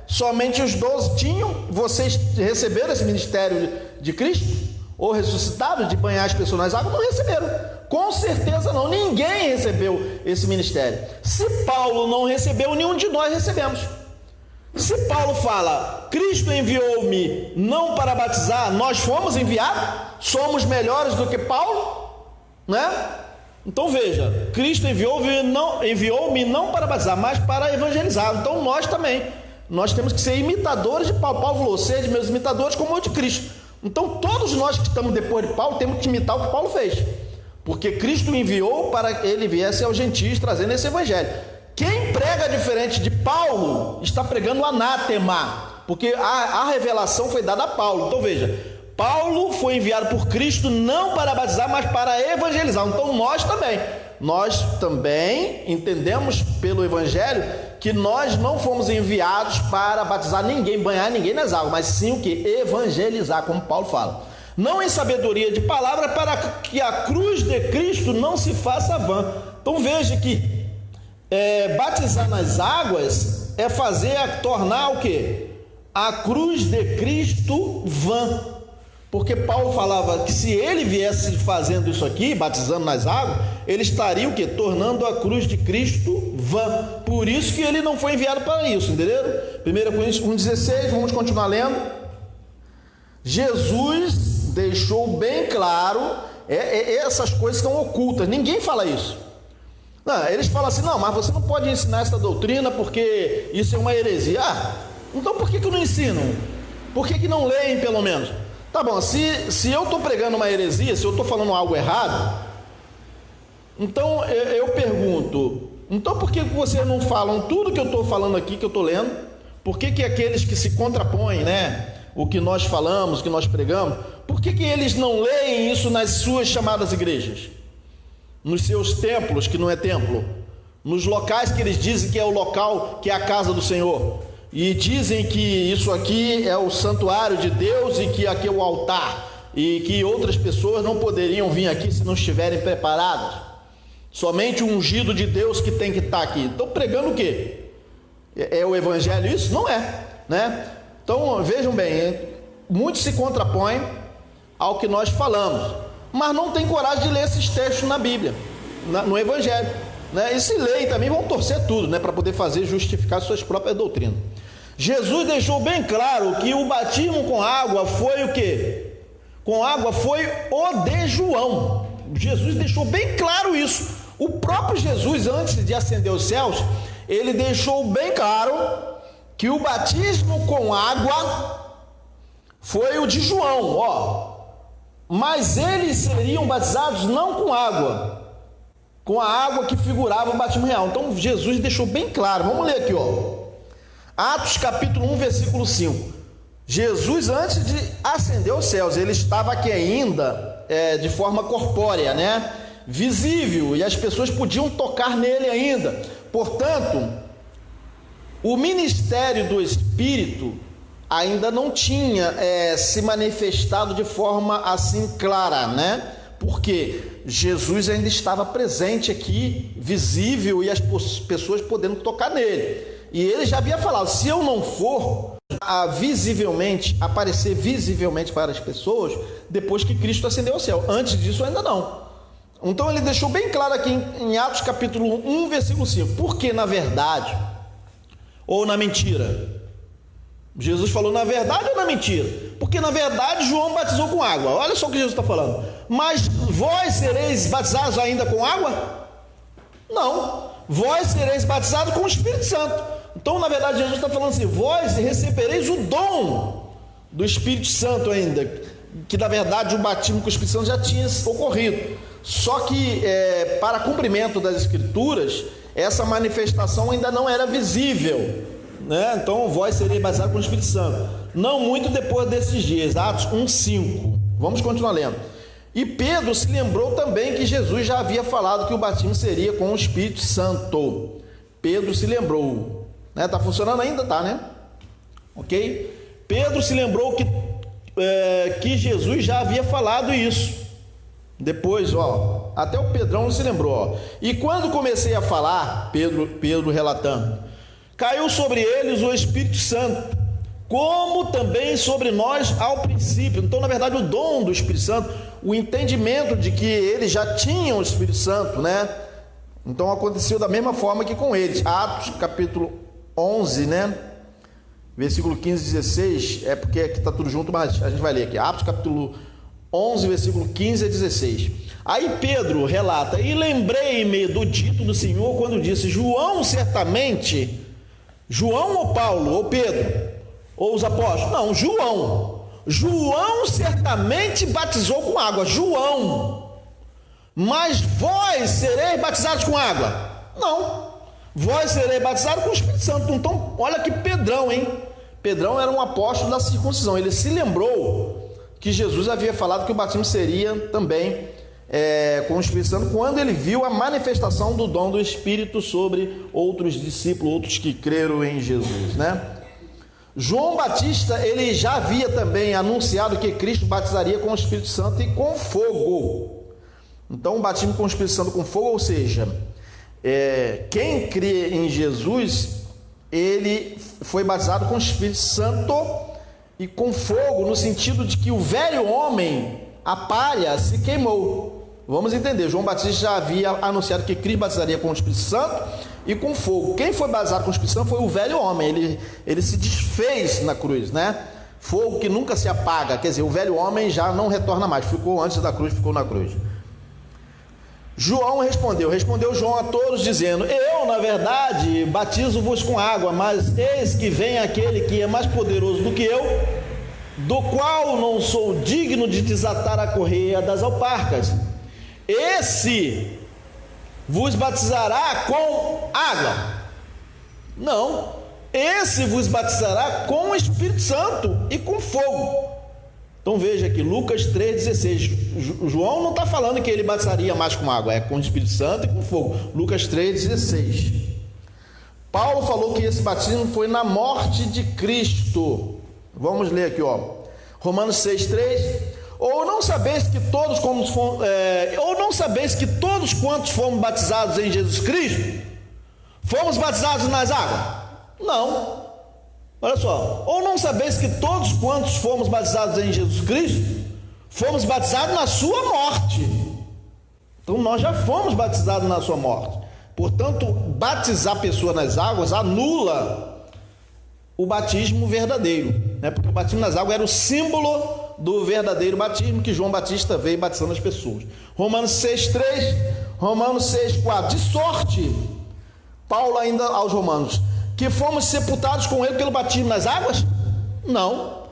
Speaker 1: somente os 12 tinham, vocês receberam esse ministério de Cristo? Ou ressuscitados, de banhar as pessoas nas águas? Não receberam. Com certeza não, ninguém recebeu esse ministério. Se Paulo não recebeu, nenhum de nós recebemos. Se Paulo fala: Cristo enviou-me não para batizar, nós fomos enviados, somos melhores do que Paulo, né? Então veja, Cristo enviou-me não para batizar, mas para evangelizar. Então nós também, nós temos que ser imitadores de Paulo. Paulo falou: sede meus imitadores como eu de Cristo. Então todos nós que estamos depois de Paulo temos que imitar o que Paulo fez, porque Cristo enviou para que ele viesse aos gentios trazendo esse evangelho. Quem prega diferente de Paulo está pregando o anátema, porque a revelação foi dada a Paulo. Então veja, Paulo foi enviado por Cristo não para batizar, mas para evangelizar. Então nós também entendemos pelo evangelho que nós não fomos enviados para batizar ninguém, banhar ninguém nas águas, mas sim o que? Evangelizar, como Paulo fala. Não em sabedoria de palavra, para que a cruz de Cristo não se faça vã. Então veja que batizar nas águas é tornar o que? A cruz de Cristo vã. Porque Paulo falava que se ele viesse fazendo isso aqui, batizando nas águas, ele estaria o quê? Tornando a cruz de Cristo vã. Por isso que ele não foi enviado para isso, entenderam? 1 Coríntios 1,16, vamos continuar lendo. Jesus deixou bem claro, essas coisas estão ocultas, ninguém fala isso. Não, eles falam assim: não, mas você não pode ensinar essa doutrina porque isso é uma heresia. Então por que não ensinam? Por que não leem pelo menos? Tá bom, se eu estou pregando uma heresia, se eu estou falando algo errado, então eu pergunto: então por que vocês não falam tudo que eu estou falando aqui, que eu estou lendo? Por que aqueles que se contrapõem, né, o que nós falamos, o que nós pregamos, por que eles não leem isso nas suas chamadas igrejas? Nos seus templos, que não é templo, nos locais que eles dizem que é o local, que é a casa do Senhor, e dizem que isso aqui é o santuário de Deus e que aqui é o altar, e que outras pessoas não poderiam vir aqui se não estiverem preparadas. Somente o ungido de Deus que tem que estar aqui. Estão pregando o quê? É o evangelho isso? Não é, né? Então vejam bem, muitos se contrapõem ao que nós falamos, mas não tem coragem de ler esses textos na Bíblia, no evangelho, né? E se leem também vão torcer tudo, né, para poder justificar suas próprias doutrinas. Jesus deixou bem claro que o batismo com água foi o quê? Com água foi o de João. Jesus deixou bem claro isso. O próprio Jesus, antes de ascender aos céus, ele deixou bem claro que o batismo com água foi o de João, mas eles seriam batizados não com água, com a água que figurava o batismo real. Então Jesus deixou bem claro. Vamos ler aqui, ó. Atos capítulo 1, versículo 5. Jesus, antes de ascender aos céus, ele estava aqui ainda de forma corpórea, né? Visível, e as pessoas podiam tocar nele ainda. Portanto, o ministério do Espírito ainda não tinha se manifestado de forma assim clara, né? Porque Jesus ainda estava presente aqui, visível, e as pessoas podendo tocar nele. E ele já havia falado: se eu não for aparecer visivelmente para as pessoas, depois que Cristo ascendeu ao céu. Antes disso ainda não. Então ele deixou bem claro aqui em Atos capítulo 1, versículo 5. Porque na verdade, ou na mentira? Jesus falou na verdade ou na mentira? Porque na verdade João batizou com água. Olha só o que Jesus está falando. Mas vós sereis batizados ainda com água? Não. Vós sereis batizados com o Espírito Santo. Então, na verdade, Jesus está falando assim: vós recebereis o dom do Espírito Santo ainda, que na verdade o batismo com o Espírito Santo já tinha ocorrido. Só que para cumprimento das Escrituras, essa manifestação ainda não era visível, né? Então, vós sereis batizados com o Espírito Santo. Não muito depois desses dias. Atos 1:5. Vamos continuar lendo. E Pedro se lembrou também que Jesus já havia falado que o batismo seria com o Espírito Santo. Pedro se lembrou. Está funcionando ainda? Tá, né? Ok? Pedro se lembrou que Jesus já havia falado isso. Depois, ó, até o Pedrão se lembrou, ó. E quando comecei a falar, Pedro relatando, caiu sobre eles o Espírito Santo, como também sobre nós ao princípio. Então, na verdade, o dom do Espírito Santo, o entendimento de que eles já tinham o Espírito Santo, né? Então aconteceu da mesma forma que com eles. Atos capítulo 11, né? Versículo 15 e 16, porque aqui está tudo junto, mas a gente vai ler aqui. Atos capítulo 11, versículo 15 a 16. Aí Pedro relata: e lembrei-me do dito do Senhor quando disse: João certamente, João ou Paulo, ou Pedro, ou os apóstolos? Não, João certamente batizou com água, João. Mas vós sereis batizados com água? Não. Vós sereis batizados com o Espírito Santo. Então, olha que Pedrão, hein? Pedrão era um apóstolo da circuncisão. Ele se lembrou que Jesus havia falado que o batismo seria também com o Espírito Santo, quando ele viu a manifestação do dom do Espírito sobre outros discípulos, outros que creram em Jesus, né? João Batista, ele já havia também anunciado que Cristo batizaria com o Espírito Santo e com fogo. Então, o batismo com o Espírito Santo com fogo, ou seja, quem crê em Jesus, ele foi batizado com o Espírito Santo e com fogo, no sentido de que o velho homem, a palha, se queimou. Vamos entender, João Batista já havia anunciado que Cristo batizaria com o Espírito Santo e com fogo. Quem foi batizado com o Espírito Santo foi o velho homem, ele se desfez na cruz, né? Fogo que nunca se apaga, quer dizer, o velho homem já não retorna mais, ficou antes da cruz, ficou na cruz. João respondeu João a todos dizendo: eu, na verdade, batizo-vos com água, mas eis que vem aquele que é mais poderoso do que eu, do qual não sou digno de desatar a correia das alparcas. Esse vos batizará com água? Não, esse vos batizará com o Espírito Santo e com fogo. Então veja aqui, Lucas 3,16. João não está falando que ele batizaria mais com água, é com o Espírito Santo e com fogo. Lucas 3,16. Paulo falou que esse batismo foi na morte de Cristo. Vamos ler aqui, ó. Romanos 6,3. Ou não sabeis que todos quantos fomos batizados em Jesus Cristo, fomos batizados nas águas? Não. Olha só, ou não sabeis que todos quantos fomos batizados em Jesus Cristo, fomos batizados na sua morte? Então nós já fomos batizados na sua morte. Portanto, batizar a pessoa nas águas anula o batismo verdadeiro, né? Porque o batismo nas águas era o símbolo do verdadeiro batismo que João Batista veio batizando as pessoas. Romanos 6,3, Romanos 6,4. De sorte, Paulo ainda aos Romanos, que fomos sepultados com ele pelo batismo nas águas? Não.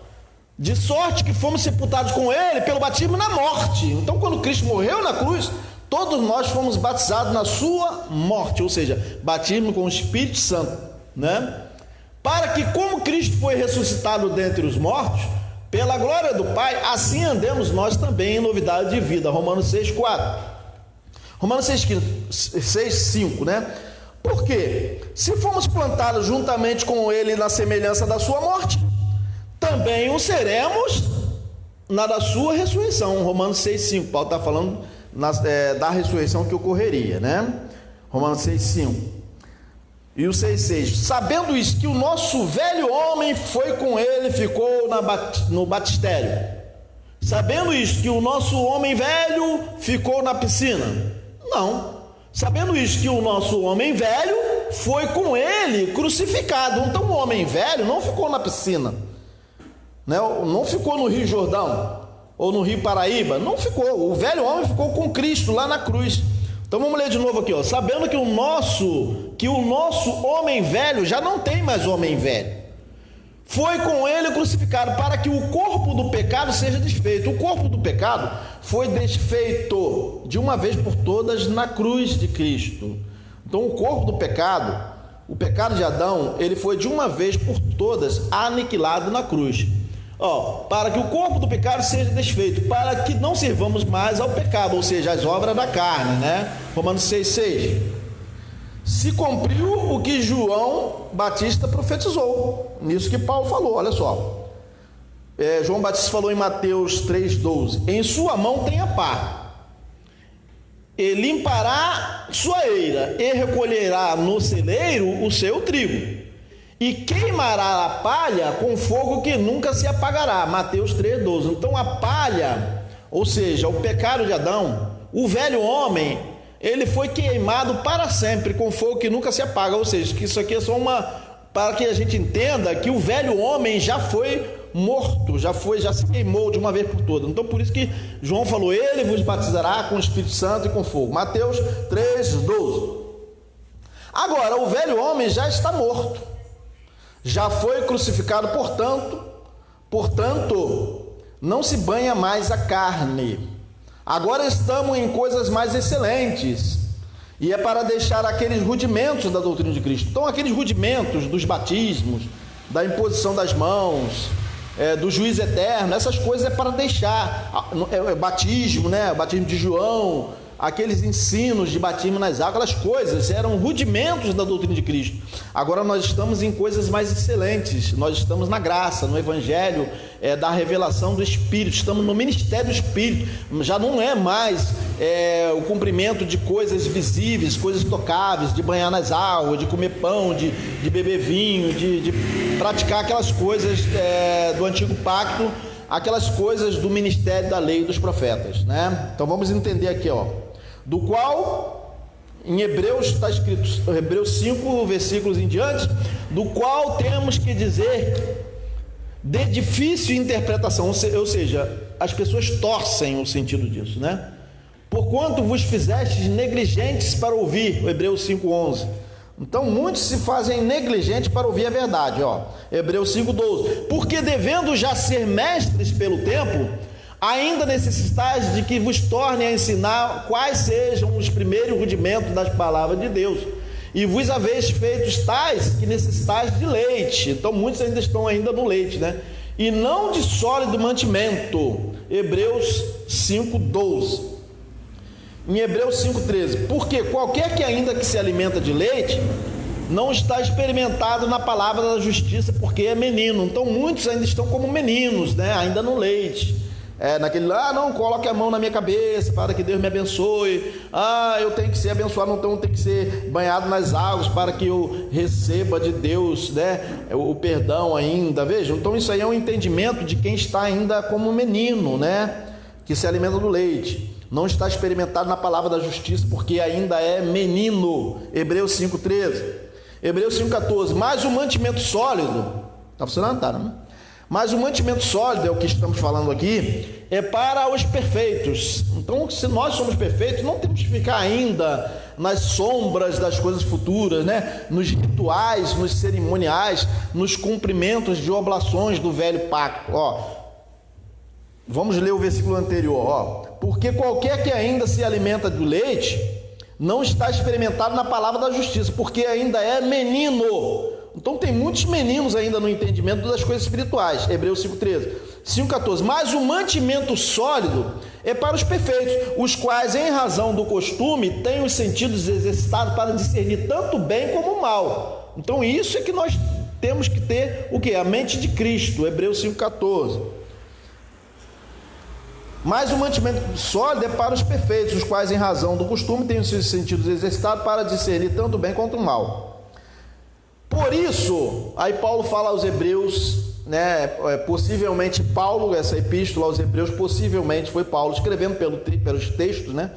Speaker 1: De sorte que fomos sepultados com ele pelo batismo na morte. Então, quando Cristo morreu na cruz, todos nós fomos batizados na sua morte, ou seja, batismo com o Espírito Santo, né? Para que, como Cristo foi ressuscitado dentre os mortos, pela glória do Pai, assim andemos nós também em novidade de vida. Romanos 6,4. Romanos 6,5, né? Por quê? Se fomos plantados juntamente com Ele na semelhança da sua morte, também o seremos na da sua ressurreição. Romanos 6,5. Paulo está falando da ressurreição que ocorreria, né? Romanos 6,5. E o 6,6. Sabendo isso, que o nosso velho homem foi com ele, ficou no batistério. Sabendo isso, que o nosso homem velho ficou na piscina. Não. Sabendo isso, que o nosso homem velho foi com ele crucificado. Então o homem velho não ficou na piscina, né? Não ficou no Rio Jordão ou no Rio Paraíba. Não ficou. O velho homem ficou com Cristo lá na cruz. Então vamos ler de novo aqui, ó. Sabendo que o nosso homem velho já não tem mais homem velho, foi com ele crucificado, para que o corpo do pecado seja desfeito. O corpo do pecado foi desfeito de uma vez por todas na cruz de Cristo. Então o corpo do pecado, o pecado de Adão, ele foi de uma vez por todas aniquilado na cruz. Para que o corpo do pecado seja desfeito, para que não sirvamos mais ao pecado, ou seja, as obras da carne, né? Romanos 6,6. Se cumpriu o que João Batista profetizou, nisso que Paulo falou, olha só. João Batista falou em Mateus 3,12: em sua mão tem a pá, e limpará sua eira, e recolherá no celeiro o seu trigo, e queimará a palha com fogo que nunca se apagará. Mateus 3,12. Então a palha, ou seja, o pecado de Adão, o velho homem, ele foi queimado para sempre com fogo que nunca se apaga. Ou seja, que isso aqui é só para que a gente entenda que o velho homem já foi morto, já se queimou de uma vez por todas. Então por isso que João falou: ele vos batizará com o Espírito Santo e com fogo. Mateus 3,12. Agora o velho homem já está morto, já foi crucificado, portanto, não se banha mais a carne. Agora estamos em coisas mais excelentes, e é para deixar aqueles rudimentos da doutrina de Cristo. Então, aqueles rudimentos dos batismos, da imposição das mãos, do juízo eterno, essas coisas é para deixar. Batismo, né? O batismo de João, aqueles ensinos de batismo nas águas, aquelas coisas eram rudimentos da doutrina de Cristo. Agora nós estamos em coisas mais excelentes. Nós estamos na graça, no evangelho da revelação do Espírito. Estamos no ministério do Espírito. Já não é mais o cumprimento de coisas visíveis, coisas tocáveis, de banhar nas águas, de comer pão, de beber vinho, de praticar aquelas coisas do antigo pacto, aquelas coisas do ministério da lei e dos profetas, né? Então vamos entender aqui, do qual em Hebreus está escrito, Hebreus 5 versículos em diante, do qual temos que dizer de difícil interpretação, ou seja, as pessoas torcem o sentido disso, né? Porquanto vos fizestes negligentes para ouvir, Hebreus 5:11. Então muitos se fazem negligentes para ouvir a verdade, Hebreus 5:12. Porque devendo já ser mestres pelo tempo, ainda necessitais de que vos torne a ensinar quais sejam os primeiros rudimentos das palavras de Deus, e vos haveis feito tais que necessitais de leite. Então muitos ainda estão no leite, né? E não de sólido mantimento. Hebreus 5:12. Em Hebreus 5:13, porque qualquer que ainda que se alimenta de leite não está experimentado na palavra da justiça, porque é menino. Então muitos ainda estão como meninos, né? Ainda no leite, naquele não coloque a mão na minha cabeça para que Deus me abençoe, eu tenho que ser abençoado, então tenho que ser banhado nas águas para que eu receba de Deus, né, o perdão ainda. Vejam, então isso aí é um entendimento de quem está ainda como menino, né, que se alimenta do leite, não está experimentado na palavra da justiça, porque ainda é menino. Hebreus 5:13. Hebreus 5:14. Mas o mantimento sólido, está funcionando? Tá, né? Mas o mantimento sólido, é o que estamos falando aqui, é para os perfeitos. Então, se nós somos perfeitos, não temos que ficar ainda nas sombras das coisas futuras, né? Nos rituais, nos cerimoniais, nos cumprimentos de oblações do velho pacto. Vamos ler o versículo anterior, ó. Porque qualquer que ainda se alimenta do leite não está experimentado na palavra da justiça, porque ainda é menino. Então tem muitos meninos ainda no entendimento das coisas espirituais. Hebreus 5:13, 5:14. Mas o mantimento sólido é para os perfeitos, os quais, em razão do costume, têm os sentidos exercitados para discernir tanto o bem como o mal. Então isso é que nós temos que ter o quê? A mente de Cristo. Hebreus 5:14. Mas o mantimento sólido é para os perfeitos, os quais, em razão do costume, têm os seus sentidos exercitados para discernir tanto o bem quanto o mal. Por isso, aí Paulo fala aos Hebreus, né? Possivelmente Paulo, essa epístola aos Hebreus, possivelmente foi Paulo escrevendo pelos textos, né?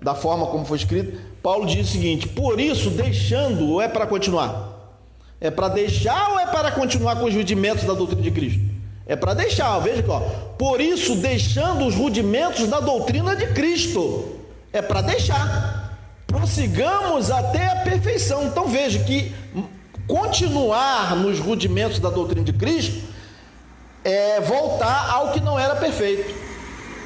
Speaker 1: Da forma como foi escrito. Paulo diz o seguinte: por isso, deixando, ou é para continuar? É para deixar ou é para continuar com os rudimentos da doutrina de Cristo? É para deixar, veja aqui, ó. Por isso, deixando os rudimentos da doutrina de Cristo. É para deixar. Prossigamos até a perfeição. Então veja que continuar nos rudimentos da doutrina de Cristo é voltar ao que não era perfeito,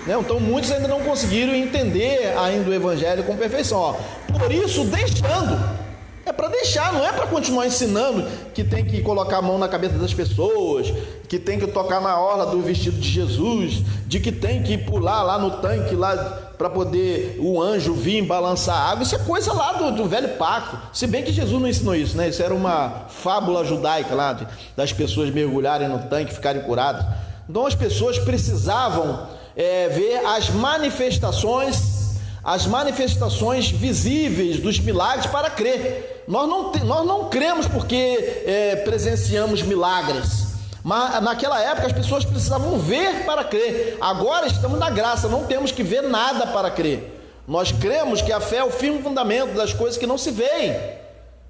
Speaker 1: né? Então muitos ainda não conseguiram entender ainda o evangelho com perfeição, ó. Por isso, deixando, é para deixar, não é para continuar ensinando que tem que colocar a mão na cabeça das pessoas, que tem que tocar na orla do vestido de Jesus, de que tem que pular lá no tanque lá para poder o anjo vir balançar a água. Isso é coisa lá do velho pacto, se bem que Jesus não ensinou isso, né? Isso era uma fábula judaica lá, das pessoas mergulharem no tanque e ficarem curadas. Então as pessoas precisavam ver as manifestações visíveis dos milagres para crer. Nós não cremos porque presenciamos milagres, mas naquela época as pessoas precisavam ver para crer. Agora estamos na graça, não temos que ver nada para crer. Nós cremos que a fé é o firme fundamento das coisas que não se veem,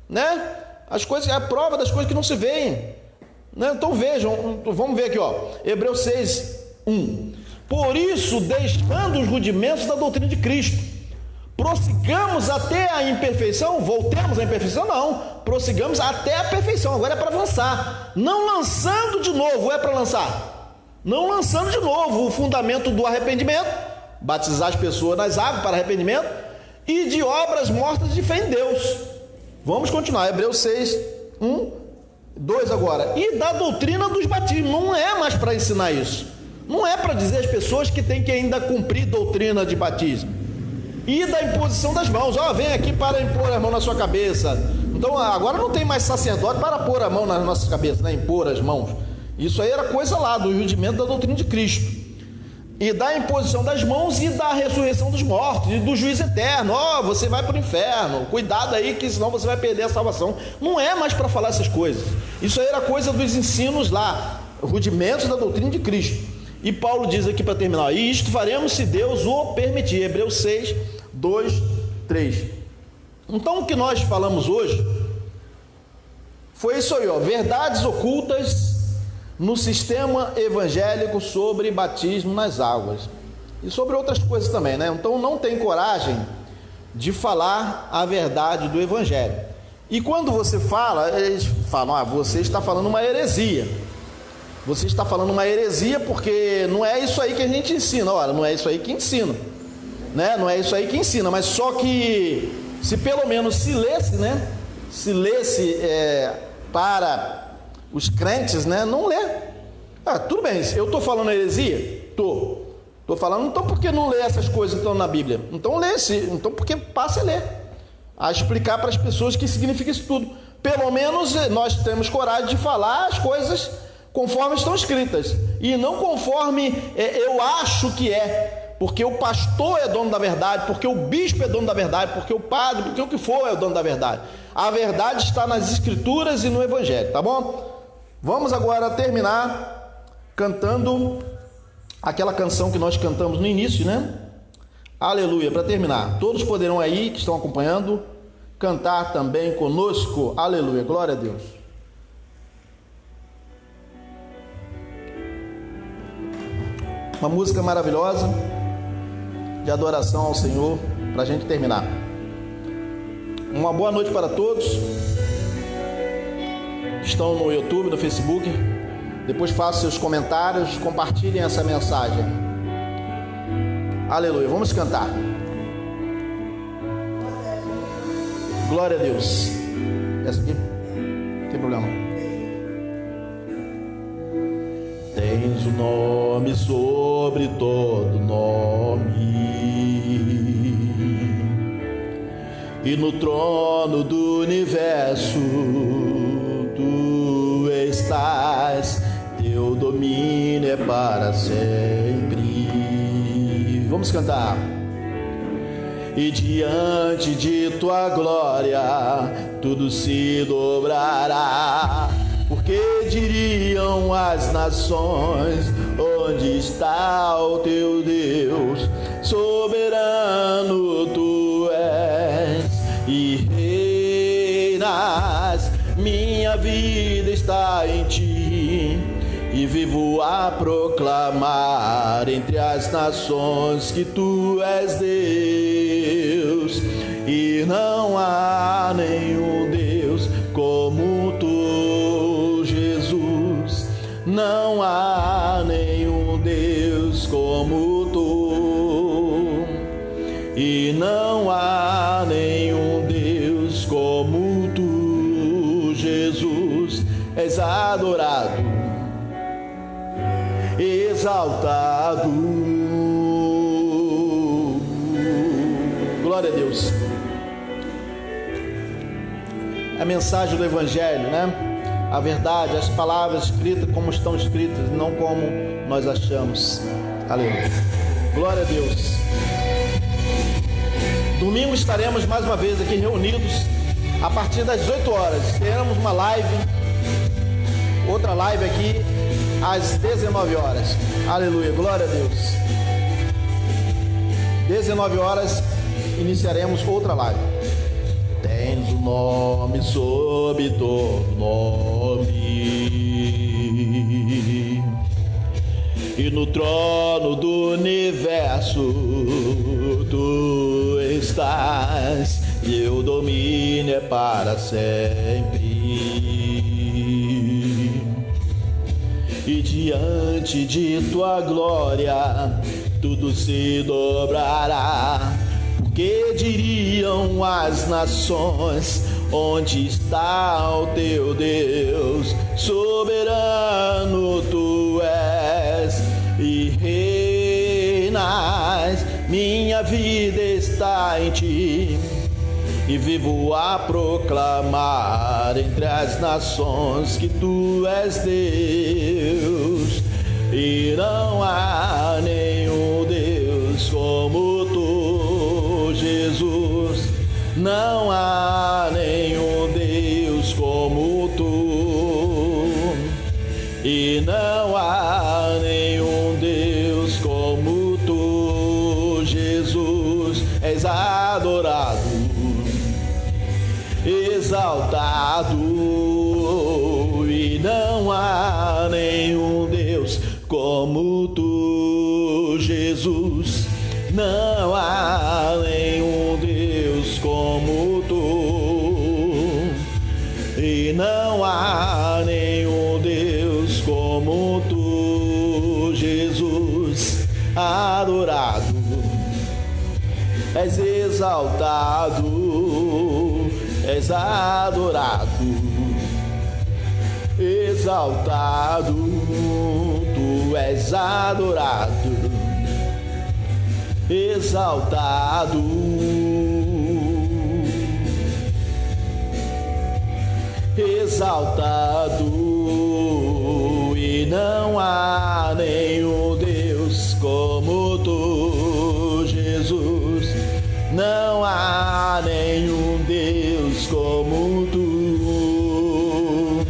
Speaker 1: né? As coisas, é a prova das coisas que não se veem, né? Então vejam, vamos ver aqui, ó, Hebreus 6:1. Por isso, deixando os rudimentos da doutrina de Cristo, prossigamos até a imperfeição. Voltemos à imperfeição? Não, prossigamos até a perfeição. Agora é para avançar, não lançando de novo. É para lançar, não lançando de novo o fundamento do arrependimento, batizar as pessoas nas águas para arrependimento, e de obras mortas de fé em Deus. Vamos continuar, Hebreus 6:1-2 agora. E da doutrina dos batismos. Não é mais para ensinar isso, não é para dizer às pessoas que tem que ainda cumprir doutrina de batismo. E da imposição das mãos, ó, vem aqui para impor a mão na sua cabeça. Então agora não tem mais sacerdote para pôr a mão nas nossas cabeças, né? Impor as mãos. Isso aí era coisa lá do rudimento da doutrina de Cristo. E da imposição das mãos e da ressurreição dos mortos e do juízo eterno. Ó, você vai para o inferno, cuidado aí que senão você vai perder a salvação. Não é mais para falar essas coisas. Isso aí era coisa dos ensinos lá, rudimentos da doutrina de Cristo. E Paulo diz aqui para terminar: e isto faremos se Deus o permitir. Hebreus 6:2-3. Então o que nós falamos hoje foi isso aí, ó, verdades ocultas no sistema evangélico sobre batismo nas águas e sobre outras coisas também, né? Então não tem coragem de falar a verdade do evangelho. E quando você fala, eles falam: você está falando uma heresia. Você está falando uma heresia porque não é isso aí que a gente ensina. Ora, não é isso aí que ensina, né? Não é isso aí que ensina, mas só que se pelo menos se lesse, né? Se lesse para os crentes, né? Não lê. Tudo bem, eu estou falando heresia? Estou falando, então por que não lê essas coisas então na Bíblia? Então lê-se, então porque passe a ler, a explicar para as pessoas o que significa isso tudo. Pelo menos nós temos coragem de falar as coisas conforme estão escritas, e não conforme eu acho que é, porque o pastor é dono da verdade, porque o bispo é dono da verdade, porque o padre, porque o que for é o dono da verdade. A verdade está nas escrituras e no evangelho, tá bom? Vamos agora terminar cantando aquela canção que nós cantamos no início, né? Aleluia, para terminar. Todos poderão aí, que estão acompanhando, cantar também conosco. Aleluia, glória a Deus. Uma música maravilhosa de adoração ao Senhor para a gente terminar. Uma boa noite para todos que estão no YouTube, no Facebook. Depois façam seus comentários, compartilhem essa mensagem. Aleluia. Vamos cantar. Glória a Deus. Essa aqui? Não tem problema. Tens o nome sobre todo nome, e no trono do universo tu estás, teu domínio é para sempre. Vamos cantar. E diante de tua glória tudo se dobrará, porque diriam as nações: onde está o teu Deus? Soberano tu és e reinas, minha vida está em ti, e vivo a proclamar entre as nações que tu és Deus, e não há nenhum Deus como tu, Jesus. Não há nenhum Deus como tu, e não há nenhum Deus como tu, Jesus. És adorado, exaltado. Glória a Deus. A mensagem do Evangelho, né? A verdade, as palavras escritas como estão escritas, não como nós achamos. Aleluia. Glória a Deus. Domingo estaremos mais uma vez aqui reunidos a partir das 18 horas. Teremos uma live, outra live aqui às 19 horas. Aleluia, glória a Deus. 19 horas iniciaremos outra live. Tens o nome sobre todo nome, e no trono do universo tu estás, teu domínio é para sempre. E diante de tua glória tudo se dobrará, porque diriam as nações: onde está o teu Deus? Soberano tu és e reinas, minha vida está em ti, e vivo a proclamar entre as nações que tu és Deus, e não há nenhum Deus como tu, Jesus. Não há nenhum Deus como tu, e não há nenhum Deus como tu, Jesus. És adorado, exaltado, e não há nenhum Deus como tu, Jesus. Não há nenhum Deus como tu, e não há nenhum Deus como tu, Jesus. Adorado, és exaltado, és adorado, exaltado, tu és adorado, exaltado, exaltado, e não há nenhum Deus como tu, Jesus. Não há nenhum Deus como tu,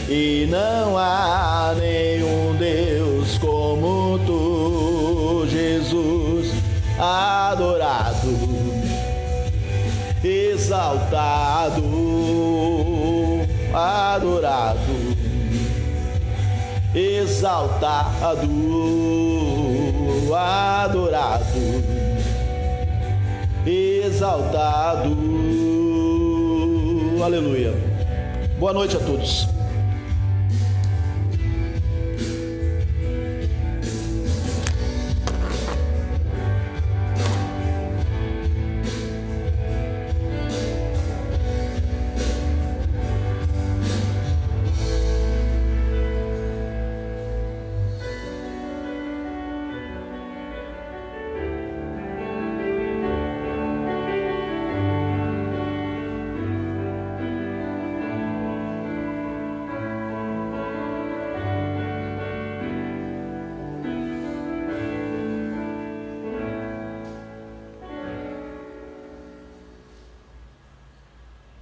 Speaker 1: e não há nenhum Deus como tu, Jesus. Adorado, exaltado, adorado, exaltado, adorado, exaltado. Aleluia. Boa noite a todos.